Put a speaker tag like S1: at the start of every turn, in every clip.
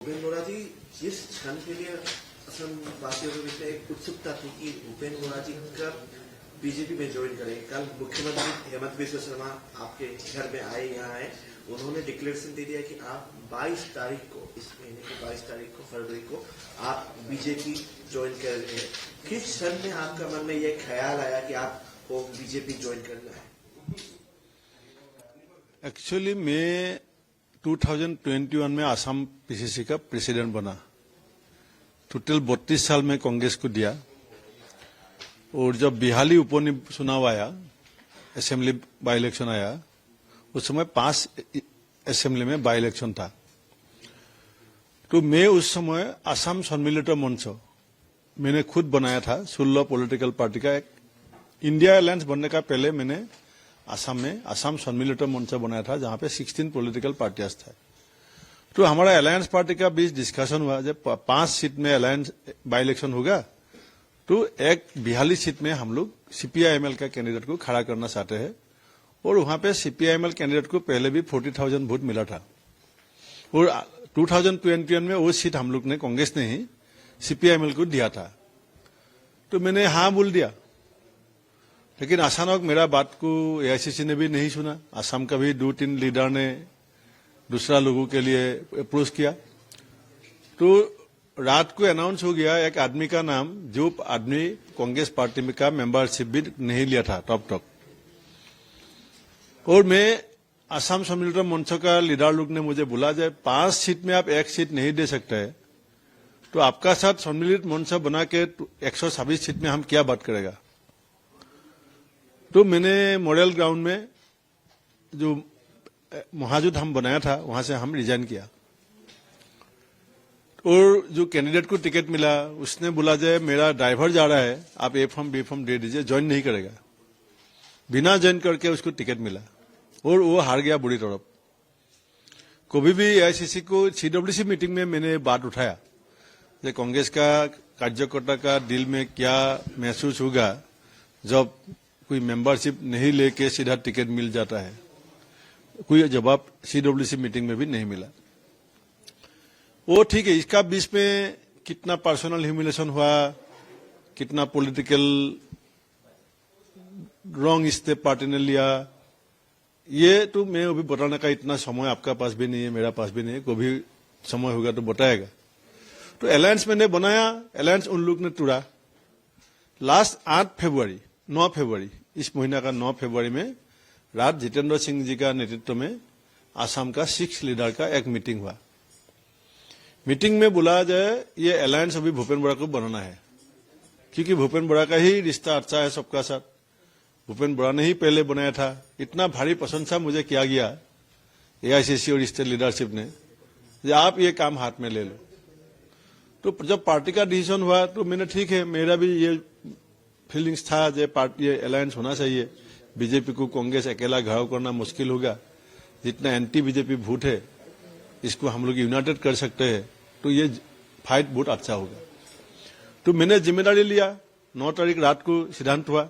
S1: भूपेन बोरा जी, जिस क्षण के लिए असम वासियों के बीच में एक उत्सुकता थी कि भूपेन बोरा जी कब बीजेपी में ज्वाइन करें, कल मुख्यमंत्री हेमंत बिस्वा शर्मा आपके घर में आए, यहाँ आए, उन्होंने डिक्लेरेशन दे दिया कि आप 22 तारीख को, इस महीने की 22 तारीख को, फरवरी को आप बीजेपी ज्वाइन कर रहे हैं। किस क्षण में आपका मन में यह ख्याल आया कि आपको बीजेपी ज्वाइन करना है?
S2: एक्चुअली मैं 2021 में आसाम पीसीसी का प्रेसिडेंट बना। टोटल 32 साल में कांग्रेस को दिया और जब बिहाली उपचुनाव आया, असेंबली बाई इलेक्शन आया, उस समय 5 असेंबली में बाई इलेक्शन था। तो मैं उस समय आसाम सम्मिलित मंच मैंने खुद बनाया था। 16 पॉलिटिकल पार्टी का एक इंडिया अलायंस बनने का पहले मैंने आसाम में आसाम सम्मिलित मंच बनाया था, जहां पे 16 पॉलिटिकल पार्टियां थे। तो हमारा अलायंस पार्टी का बीच डिस्कशन हुआ, जब 5 सीट में अलायंस बाई इलेक्शन होगा तो एक बिहाली सीट में हम लोग सीपीआईएमएल का कैंडिडेट को खड़ा करना चाहते हैं। और वहां पे सीपीआईएमएल कैंडिडेट को पहले भी 40,000 वोट मिला था और 2021 में वो सीट हम लोग ने, कांग्रेस ने ही सीपीआईएमएल को दिया था। तो मैंने हाँ बोल दिया, लेकिन अचानक मेरा बात को एआईसीसी ने भी नहीं सुना। असम का भी 2-3 लीडर ने दूसरा लोगों के लिए अप्रोच किया। तो रात को अनाउंस हो गया एक आदमी का नाम, जो आदमी कांग्रेस पार्टी में का मेंबरशिप भी नहीं लिया था टॉप टॉप। और मैं असम सम्मिलित मंच का लीडर लोग ने मुझे बोला, जाए 5 सीट में आप एक सीट नहीं दे सकते, तो आपका साथ सम्मिलित मंच बना के 126 सीट में हम क्या बात करेगा। तो मैंने मॉडल ग्राउंड में जो महाजुद हम बनाया था, वहां से हम रिजाइन किया। और जो कैंडिडेट को टिकट मिला, उसने बोला, जाए मेरा ड्राइवर जा रहा है, आप ए फॉर्म बी फॉर्म दे दीजिए, ज्वाइन नहीं करेगा। बिना ज्वाइन करके उसको टिकट मिला और वो हार गया बुरी तरफ। कभी भी एआईसीसी को सीडब्ल्यूसी मीटिंग में मैंने बात उठाया, जो कांग्रेस का कार्यकर्ता का दिल में क्या महसूस होगा जब कोई मेंबरशिप नहीं लेके सीधा टिकट मिल जाता है। कोई जवाब सीडब्ल्यूसी मीटिंग में भी नहीं मिला। वो ठीक है, इसका बीच में कितना पर्सनल ह्यूमिलेशन हुआ, कितना पॉलिटिकल रॉन्ग स्टेप पार्टी ने लिया, ये तो मैं अभी बताने का इतना समय आपका पास भी नहीं है, मेरा पास भी नहीं है। कभी समय होगा तो बताएगा। तो अलायंस मैंने बनाया, अलायंस उन लोग ने तोड़ा। लास्ट 9 फरवरी, इस महीना का 9 फरवरी में रात जितेंद्र सिंह जी का नेतृत्व में आसाम का 6 लीडर का एक मीटिंग हुआ। मीटिंग में बोला, जाए ये अलायंस अभी भूपेन बोरा को बनाना है, क्योंकि भूपेन बोरा का ही रिश्ता अच्छा है सबका साथ। भूपेन बोरा ने ही पहले बनाया था। इतना भारी प्रशंसा मुझे किया गया एआईसीसी और स्टेट लीडरशिप ने, कि आप ये काम हाथ में ले लो। तो जब पार्टी का डिसीजन हुआ तो मैंने, ठीक है, मेरा भी ये फीलिंग्स था, जो पार्टी अलायंस होना चाहिए। बीजेपी को कांग्रेस अकेला घाव करना मुश्किल होगा। जितना एंटी बीजेपी वोट है, इसको हम लोग यूनाइटेड कर सकते हैं, तो ये फाइट बहुत अच्छा होगा। तो मैंने जिम्मेदारी लिया। 9 तारीख रात को सिद्धांत हुआ।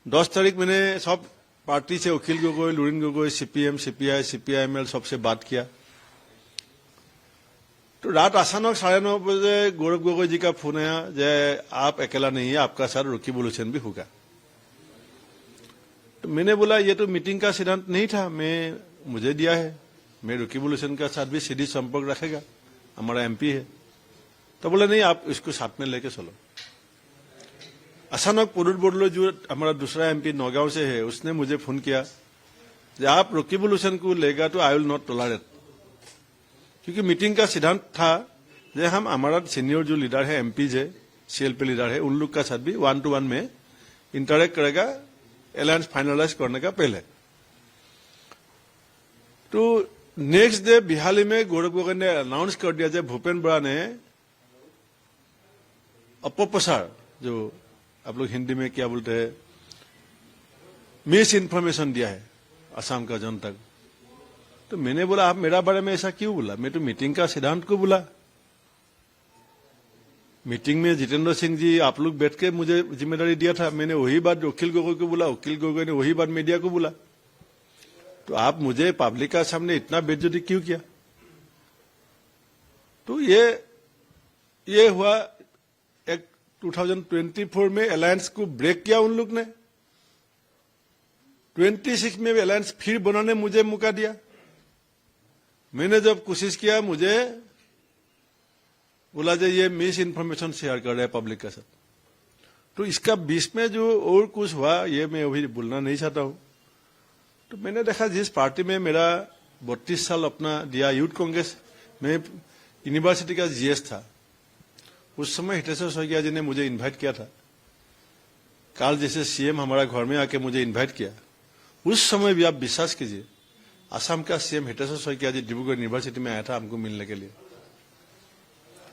S2: 10 तारीख मैंने सब पार्टी से, Akhil Gogoi, Lurin Gogoi, CPM, CPI, CPIML सबसे बात किया। तो रात अचानक 9:30 बजे गौरव गोगोई जी का फोन आया, जय आप अकेला नहीं है, आपका साथ रकीबुल हुसैन भी होगा। तो मैंने बोला, ये तो मीटिंग का सिद्धांत नहीं था, मुझे दिया है, मैं रकीबुल हुसैन का साथ भी सीधी संपर्क रखेगा, हमारा एमपी है। तो बोला, नहीं, आप इसको साथ में लेके चलो। अचानक पुरुष बोडलो, जो हमारा दूसरा एमपी नौगांव से है, उसने मुझे फोन किया, आप रकीबुल हुसैन को लेगा तो आई विल नॉट टॉलरेट। क्योंकि मीटिंग का सिद्धांत था, जो हम हमारा सीनियर जो लीडर है, एमपीज है, सीएलपी लीडर है, उन लोग का साथ भी 1-to-1 में इंटरेक्ट करेगा अलायंस फाइनलाइज करने का पहले। तो नेक्स्ट डे बिहाली में गौरव गोगोई ने अनाउंस कर दिया, जब भूपेन बोरा ने अपप्रचार, जो आप लोग हिंदी में क्या बोलते हैं, मिस इन्फॉर्मेशन दिया है असम का जनता को। तो मैंने बोला, आप मेरा बारे में ऐसा क्यों बोला? मैं तो मीटिंग का सिद्धांत को बोला। मीटिंग में जितेंद्र सिंह जी, आप लोग बैठ के मुझे जिम्मेदारी दिया था, मैंने वही बात अखिल गोगोई को बोला, अखिल गोगोई ने वही बात मीडिया को बोला। तो आप मुझे पब्लिक का सामने इतना बेइज्जती क्यों किया? तो ये हुआ एक 2024 में अलायंस को ब्रेक किया उन लोग ने। 26 में भी अलायंस फिर बनाने मुझे मौका दिया। मैंने जब कोशिश किया, मुझे बोला जे ये मिस इन्फॉर्मेशन शेयर कर रहे हैं पब्लिक के साथ। तो इसका बीच में जो और कुछ हुआ ये मैं अभी बोलना नहीं चाहता हूं। तो मैंने देखा जिस पार्टी में मेरा 32 साल अपना दिया, यूथ कांग्रेस में यूनिवर्सिटी का जीएस था, उस समय हितेश्वर शइकिया जी ने मुझे इनवाइट किया था। काल जैसे सीएम हमारा घर में आके मुझे इनवाइट किया, उस समय भी आप विश्वास कीजिए असम का सीएम हितेश्वर शइकिया जी डिब्रूगढ़ यूनिवर्सिटी में आया था हमको मिलने के लिए।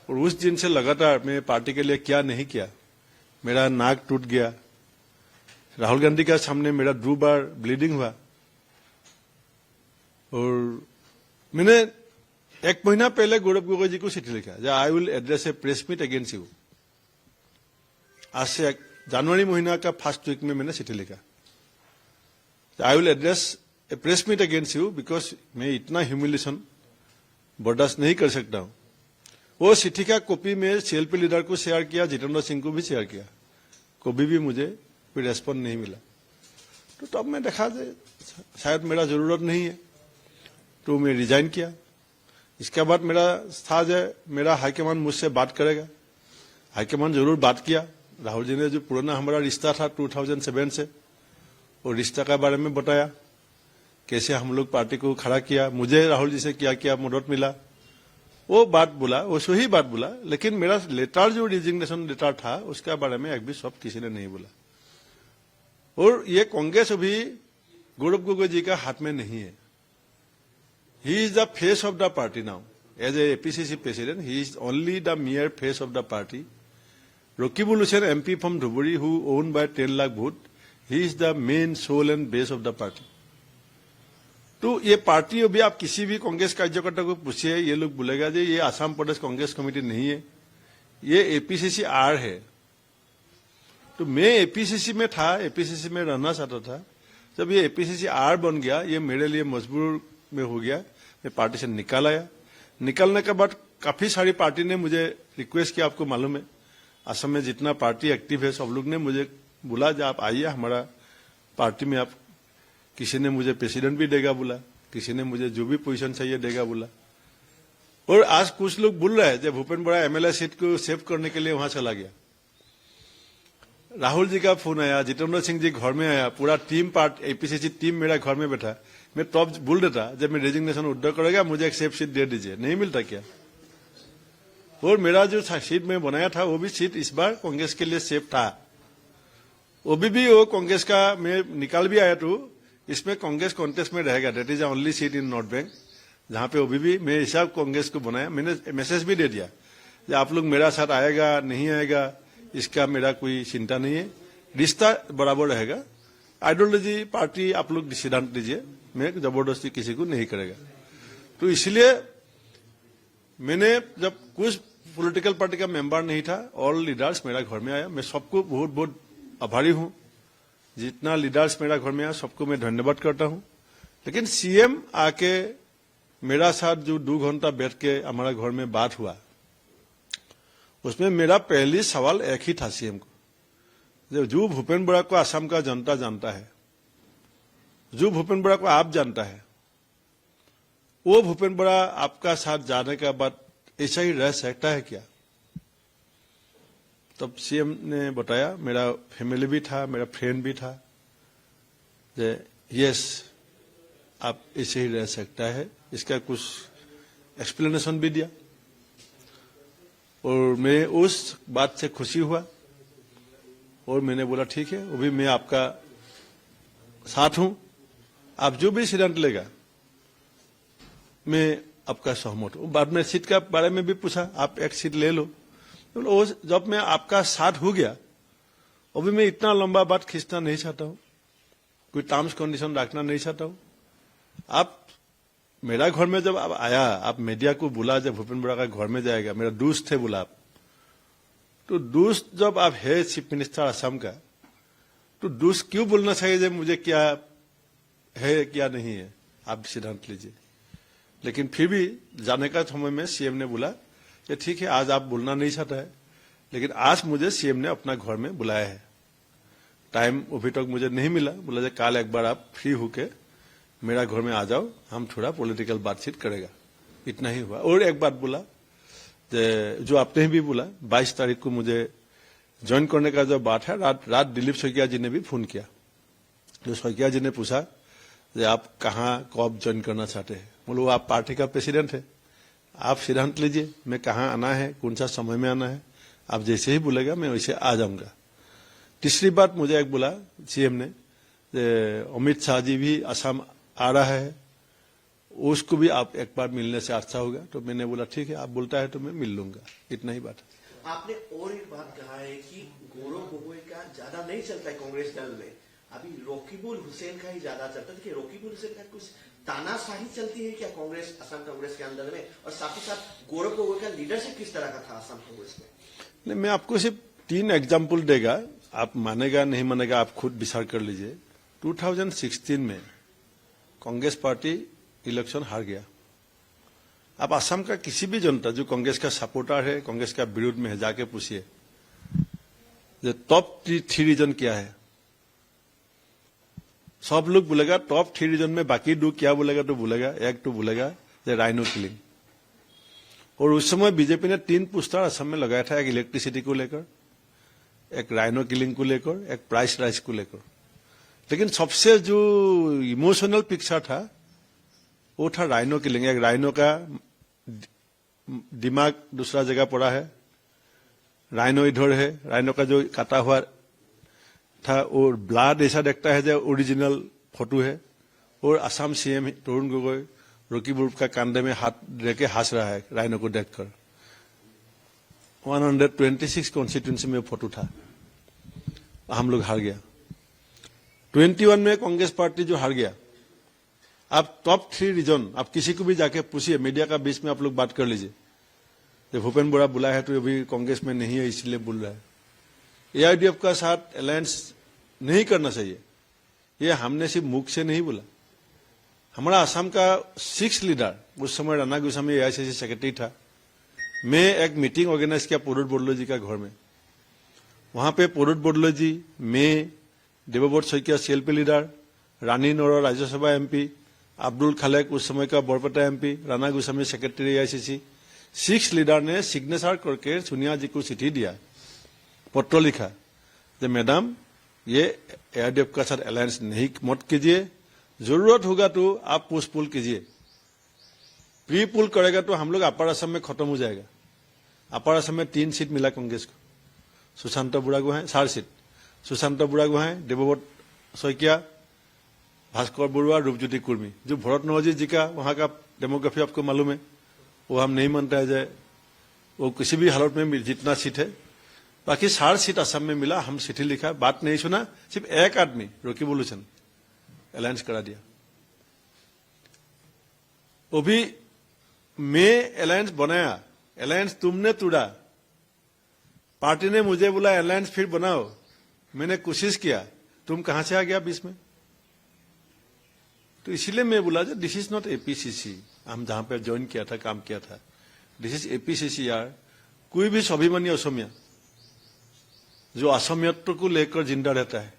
S2: और उस दिन से लगातार मैं पार्टी के लिए क्या नहीं किया। मेरा नाक टूट गया, राहुल गांधी के सामने मेरा 2 बार ब्लीडिंग हुआ, और मैंने 1 महीना पहले गौरव गोगोई जी को चिट्ठी लिखा, I will address a press meet against you. आज से जनवरी महीना का फर्स्ट वीक में मैंने चिट्ठी लिखा, I will address a press meet against you, because मैं इतना ह्यूमिलेशन बर्दाश्त नहीं कर सकता हूं। वो चिट्ठी का कॉपी में सीएलपी लीडर को शेयर किया, जितेंद्र सिंह को भी शेयर किया, कभी भी मुझे कोई रेस्पॉन्स नहीं मिला। तो तब मैं देखा शायद मेरा जरूरत नहीं है, तो मैं रिजाइन किया। इसके बाद मेरा था जो मेरा हाईकमान मुझसे बात करेगा। हाईकमान जरूर बात किया। राहुल जी ने जो पुराना हमारा रिश्ता था 2007 से, वो रिश्ता के बारे में बताया, कैसे हम लोग पार्टी को खड़ा किया, मुझे राहुल जी से क्या क्या मदद मिला, वो बात बोला, वो सही बात बोला। लेकिन मेरा लेटर जो रिजिग्नेशन लेटर था उसके बारे में एक भी शब्द किसी ने नहीं बोला। और ये कांग्रेस अभी गौरव गोगोई जी का हाथ में नहीं है। He is the face of the party now as a APCC president. He is only the mere face of the party. Rakibul Hussain MP from Dhubri who won by 10 lakh vote, he is the main soul and base of the party. तो ये party अभी आप किसी भी कांग्रेस कार्यकर्ता को पूछिए, ये लोग बोलेगा जी ये आसाम प्रदेश कांग्रेस कमेटी नहीं है, ये एपीसीसी आर है। तो मैं एपीसीसी में था, एपीसीसी में रहना चाहता था। जब ये एपीसीसी आर बन गया, ये मेरे लिए मजबूर में हो गया, मैं पार्टी से निकल आया। निकलने के बाद काफी सारी पार्टी ने मुझे रिक्वेस्ट किया। आपको मालूम है असम में जितना पार्टी एक्टिव है सब लोग ने मुझे बोला कि आप आइए हमारा पार्टी में। आप किसी ने मुझे प्रेसिडेंट भी देगा बोला, किसी ने मुझे जो भी पोजीशन चाहिए देगा बोला। और आज कुछ लोग बोल रहे हैं जब भूपेन्द्र बड़ा एमएलए सीट को सेव करने के लिए वहां चला गया। राहुल जी का फोन आया, जितेंद्र सिंह जी घर में आया, पूरा टीम एपीसीसी टीम मेरा घर में बैठा। मैं तब बोल देता जब मैं रेजिग्नेशन विड्रॉ करेगा मुझे एक सेफ सीट दे दीजिए, नहीं मिलता क्या। और मेरा जो सीट में बनाया था वो भी सीट इस बार कांग्रेस के लिए सेफ था। वो भी कांग्रेस का मैं निकाल भी आया, तो इसमें कांग्रेस कॉन्टेस्ट में रहेगा। That is only seat in north bank जहां पे अभी भी मैं हिसाब कांग्रेस को बनाया। मैंने मैसेज भी दे दिया कि आप लोग मेरा साथ आएगा नहीं आएगा इसका मेरा कोई चिंता नहीं है, रिश्ता बराबर रहेगा। आइडियोलॉजी पार्टी आप लोग सिद्धांत लीजिए, मैं जबरदस्ती किसी को नहीं करेगा। तो इसलिए मैंने जब कुछ पॉलिटिकल पार्टी का मेंबर नहीं था, ऑल लीडर्स मेरा घर में आया। मैं सबको बहुत बहुत आभारी हूं। जितना लीडर्स मेरा घर में आया सबको मैं धन्यवाद करता हूं। लेकिन सीएम आके मेरा साथ जो 2 घंटा बैठ के हमारा घर में बात हुआ, उसमें मेरा पहली सवाल एक ही था सीएम को, जो भूपेन्द्र बड़ा को असम का जनता जानता है, जो भूपेन्द्र बड़ा को आप जानता है, वो भूपेन्द्र बड़ा आपका साथ जाने के बाद ऐसा ही रह सकता है क्या। तब सीएम ने बताया, मेरा फैमिली भी था, मेरा फ्रेंड भी था, यस आप ऐसे ही रह सकता है। इसका कुछ एक्सप्लेनेशन भी दिया और मैं उस बात से खुशी हुआ। और मैंने बोला ठीक है, अभी मैं आपका साथ हूं, आप जो भी सिद्धांत लेगा मैं आपका सहमत हूं। बाद में सीट का बारे में भी पूछा, आप एक सीट ले लो। तो जब मैं आपका साथ हो गया, अभी मैं इतना लंबा बात खींचना नहीं चाहता हूं, कोई टर्म्स कंडीशन रखना नहीं चाहता हूं। आप मेरा घर में जब आप आया, आप मीडिया को बुला जब भूपेन्द्र बड़ा का घर में जाएगा, मेरा दोस्त थे बोला आप, तो दोस्त जब आप है चीफ मिनिस्टर असम का, तो दोस्त क्यों बोलना चाहिए जब मुझे क्या है क्या नहीं है, आप सिद्धांत लीजिए। लेकिन फिर भी जाने का समय में सीएम ने बोला कि ठीक है आज आप बोलना नहीं चाहता है, लेकिन आज मुझे सीएम ने अपना घर में बुलाया है। टाइम अभी तक मुझे नहीं मिला, बोला जे कल एक बार आप फ्री होके मेरा घर में आ जाओ, हम थोड़ा पॉलिटिकल बातचीत करेगा। इतना ही हुआ। और एक बात बोला जो आपने भी बोला, 22 तारीख को मुझे ज्वाइन करने का जो बात है, रात दिलीप शइकिया जी ने भी फोन किया। जो शइकिया जी ने पूछा कि आप कहाँ कब ज्वाइन करना चाहते हैं, बोलो आप पार्टी का प्रेसिडेंट है, आप सिद्धांत लीजिए मैं कहाँ आना है, कौन सा समय में आना है, आप जैसे ही बोलेगा मैं वैसे आ जाऊंगा। तीसरी बात मुझे एक बोला सीएम ने, अमित शाह जी भी असम आ रहा है, उसको भी आप एक बार मिलने से अच्छा होगा। तो मैंने बोला ठीक है, आप बोलता है तो मैं मिल लूंगा। इतना ही बात है।
S1: आपने और एक बात कहा है कि गौरव गोगोई का ज्यादा नहीं चलता है कांग्रेस दल में, अभी रकीबुल हुसैन का ही ज्यादा चलता है। कि रकीबुल हुसैन का कुछ तानाशाही चलती है क्या कांग्रेस, असम कांग्रेस के अंदर में? और साथ ही साथ गौरव गोगोई का लीडरशिप किस तरह का था असम कांग्रेस में?
S2: नहीं, मैं आपको सिर्फ 3 एग्जाम्पल देगा, आप मानेगा नहीं मानेगा आप खुद विचार कर लीजिए। 2016 में कांग्रेस पार्टी इलेक्शन हार गया। आप असम का किसी भी जनता जो कांग्रेस का सपोर्टर है, कांग्रेस का विरोध में है, जाके पूछिए टॉप 3 रीजन क्या है। सब लोग बोलेगा टॉप 3 रीजन में, बाकी 2 क्या बोलेगा तो बोलेगा, एक तो बोलेगा राइनो किलिंग। और उस समय बीजेपी ने 3 पोस्टर असम में लगाया था, एक इलेक्ट्रिसिटी को लेकर, एक राइनो किलिंग को लेकर, एक प्राइस राइज को लेकर। लेकिन सबसे जो इमोशनल पिक्चर था वो था राइनो किलिंग। एक राइनो का दिमाग दूसरा जगह पड़ा है, राइनो इधर है, राइनो का जो काटा हुआ था और ब्लड ऐसा देखता है जो ओरिजिनल फोटो है। और असम सीएम तरुण गोगोई रकीबुल का कंधे में हाथ लेके हंस रहा है राइनो को देखकर। 126 कॉन्स्टिट्यूंसी में फोटो था। हम लोग हार गया। 21 में कांग्रेस पार्टी जो हार गया। आप टॉप 3 रीजन आप किसी को भी जाके पूछिए, मीडिया का बीच में आप लोग बात कर लीजिए। जब भूपेन बोरा बुला है तो अभी कांग्रेस में नहीं है इसलिए बोल रहा है। एआईडीएफ का साथ अलायंस नहीं करना चाहिए, ये हमने सिर्फ मुख से नहीं बोला। हमारा असम का 6 लीडर, उस समय राणा गोस्वामी एआईसीसी सेक्रेटरी था, मैं एक मीटिंग ऑर्गेनाइज किया पुरुट बोडलो जी का घर में। वहां पे पुरुट बोडलो जी, मैं, देवव्रत शइकिया सीएलपी लीडर, रानी नोरा राज्यसभा एमपी, अब्दुल खालेक उस समय का Barpeta MP, Rana Goswami secretary AICC, 6 leader ने सिग्नेचर करके सोनिया जी को चिट्ठी दिया, पत्र लिखा कि मैडम ये एआईडीएफ का साथ अलायंस नहीं मत कीजिए, जरूरत होगा तो आप पोस्ट पोल कीजिए। प्री पोल करेगा तो हम लोग अपर असम में खत्म हो जाएगा। अपर असम में 3 सीट मिला कांग्रेस को, सुशांत बुरागोहाई 4 सीट, सुशांत बुरागोहाई, देवव्रत शइकिया, भास्कर बरुआ, रूपज्योति कुर्मी। जो भरत नवजी जी का वहां का डेमोग्राफी आपको मालूम है, वो हम नहीं मानता है जो वो किसी भी हालत में जितना सीट है। बाकी 4 सीट असम में मिला, हम चिट्ठी लिखा, बात नहीं सुना, सिर्फ एक आदमी रकीबुल हुसैन अलायंस करा दिया। वो भी मैं अलायंस बनाया, अलायंस तुमने तोड़ा, पार्टी ने मुझे बोला अलायंस फिर बनाओ, मैंने कोशिश किया, तुम कहां से आ गया बीच में? तो इसीलिए मैं बोला दिस इज नॉट एपीसीसी। हम जहां पे ज्वाइन किया था, काम किया था, दिस इज एपीसीसी यार। कोई भी स्वाभिमानी असमिया जो असमियत्व को लेकर जिंदा रहता है,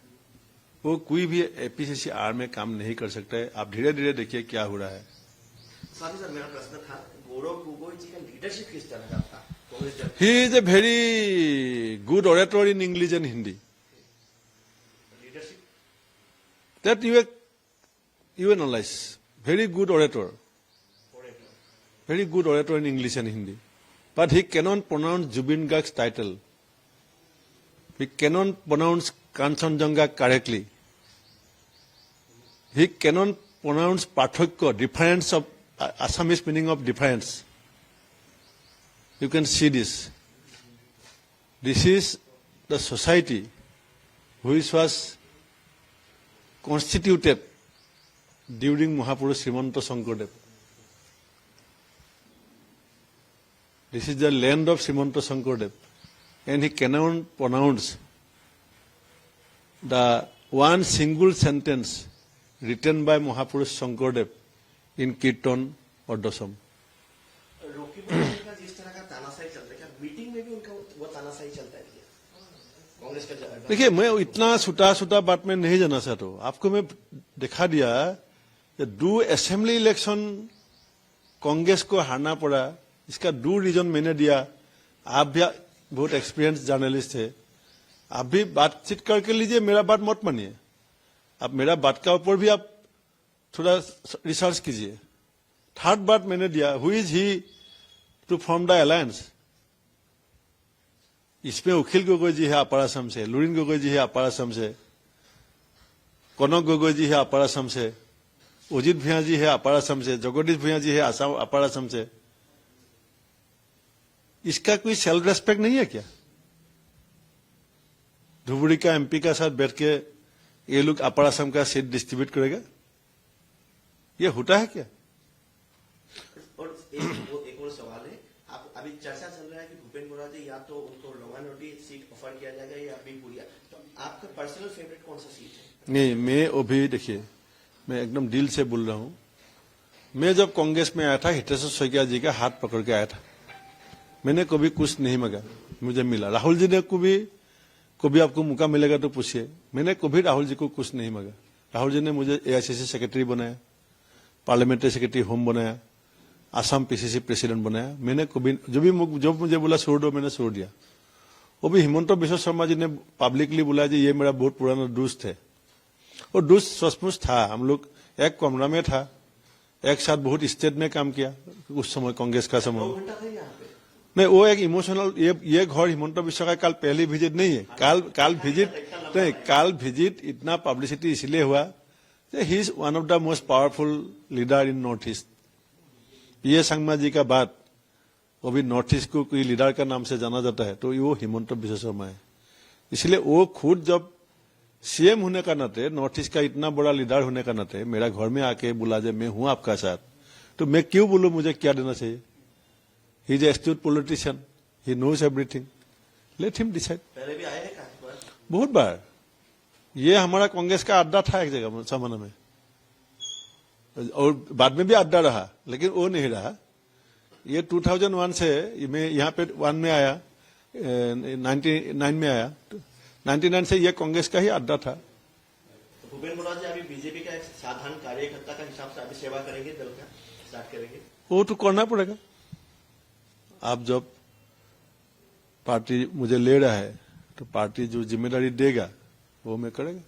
S2: वो कोई भी एपीसीसी आर में काम नहीं कर सकता है। आप धीरे धीरे देखिए क्या हो रहा है।
S1: साथ ही साथ मेरा प्रश्न था, गौरव गोगोई जी का लीडरशिप किस तरह का था?
S2: He is a very good orator in English and Hindi.
S1: Leadership
S2: that you analyze. Very good orator. Very good orator in English and Hindi. But he cannot pronounce Jubin Garg's title. He cannot pronounce Kanchanjunga correctly. He cannot pronounce Pathokya, difference of Assamese meaning of difference. You can see this. This is the society which was constituted during Mahapurush Srimanta Shankardev. This is the land of Srimanta Shankardev. And he cannot pronounce the one single sentence written by Mahapurush Shankardev in Kirtan or Dasam.
S1: Rakibul Hussain का जिस तरह का तानाशाही चलता है, क्या meeting में भी उनका वो तानाशाही चलता है क्या? कांग्रेस का
S2: देखिए, मैं इतना छोटा छोटा बात में नहीं जाना चाहता हूं। आपको मैं दिखा दिया कि 2 असेंबली इलेक्शन कांग्रेस को हारना पड़ा, इसका 2 रीजन मैंने दिया। आप भी बहुत एक्सपीरियंस जर्नलिस्ट है, आप भी बातचीत करके लीजिए, मेरा बात मत मानिए। आप मेरा बात का ऊपर भी आप थोड़ा रिसर्च कीजिए। थर्ड बात मैंने दिया, who is he to form the alliance. इसमें अखिल गगৈ जी है अपर असम से, लुरिन गगৈ जी है अपर असम से, कनक गगৈ जी है अपर असम से, अजित भुइयां जी है अपर असम से, जगदीश भुइयां जी है असम अपर असम से। इसका कोई सेल्फ रेस्पेक्ट नहीं है क्या? धुबुरी का एमपी का साथ बैठ के ये लोग अपर असम का सीट डिस्ट्रीब्यूट करेगा? ये होता है क्या?
S1: और एक और सवाल है, आप अभी चर्चा चल रहा है कि भूपेन मोरारजी या तो उनको लोंगानोटी सीट ऑफर किया जाएगा या बिपुरिया, तो आपका पर्सनल फेवरेट कौन सा सीट है?
S2: नहीं, मैं अभी देखिए, मैं एकदम दिल से बोल रहा हूं। मैं जब कांग्रेस में आया था, हितेश्वर शइकिया जी का हाथ पकड़ के आया था। मैंने कभी कुछ नहीं मांगा, मुझे मिला। राहुल जी ने कभी आपको मौका मिलेगा तो पूछिए, मैंने कभी राहुल जी को कुछ नहीं मांगा। राहुल जी ने मुझे एआईसीसी सेक्रेटरी बनाया, पार्लियामेंट्री सेक्रेटरी होम बनाया, आसाम पीसीसी प्रेसिडेंट बनाया। मैंने कभी जब मुझे बोला छोड़ दो, मैंने छोड़ दिया। वो भी हिमंत बिश्व शर्मा जी ने पब्लिकली बोला जी ये मेरा बहुत पुराना दोस्त है, और दोस्त सचमुच था। हम लोग एक कमरा में था, एक साथ बहुत स्टेट में काम किया उस समय, कांग्रेस का समय।
S1: 2 घंटा था यहाँ पे।
S2: नहीं, वो एक इमोशनल, ये घर हिमंत बिश्व का कल पहली विजिट नहीं है। काल विजिट इतना पब्लिसिटी इसलिए हुआ, he is one of the most powerful leader in north east. ये संगमा जी का बात, वो भी नॉर्थ ईस्ट को कोई लीडर का नाम से जाना जाता है तो वो हिमंत बिश्व शर्मा है। इसलिए वो खुद जब सीएम होने का नाते, नॉर्थ ईस्ट का इतना बड़ा लीडर होने का नाते मेरा घर में आके बोला जब मैं हूं आपका साथ, तो मैं क्यों बोलूं मुझे क्या देना चाहिए? He is astute politician, he knows everything, let him decide.
S1: पहले भी आए हैं काफी बार।
S2: बहुत बार। ये हमारा कांग्रेस का अड्डा था एक जगह जमाना में, और बाद में भी अड्डा रहा, लेकिन वो नहीं रहा। ये 2001 से मैं यहाँ पे 1 में आया, 99 में आया, 99 से ये कांग्रेस का ही अड्डा था।
S1: भूपेन मोरारजी अभी बीजेपी का एक साधारण कार्यकर्ता का हिसाब से अभी सेवा करेंगे, दल का स्टार्ट करेंगे?
S2: वो तो करना पड़ेगा। आप जब पार्टी मुझे ले रहा है तो पार्टी जो जिम्मेदारी देगा वो मैं करेगा।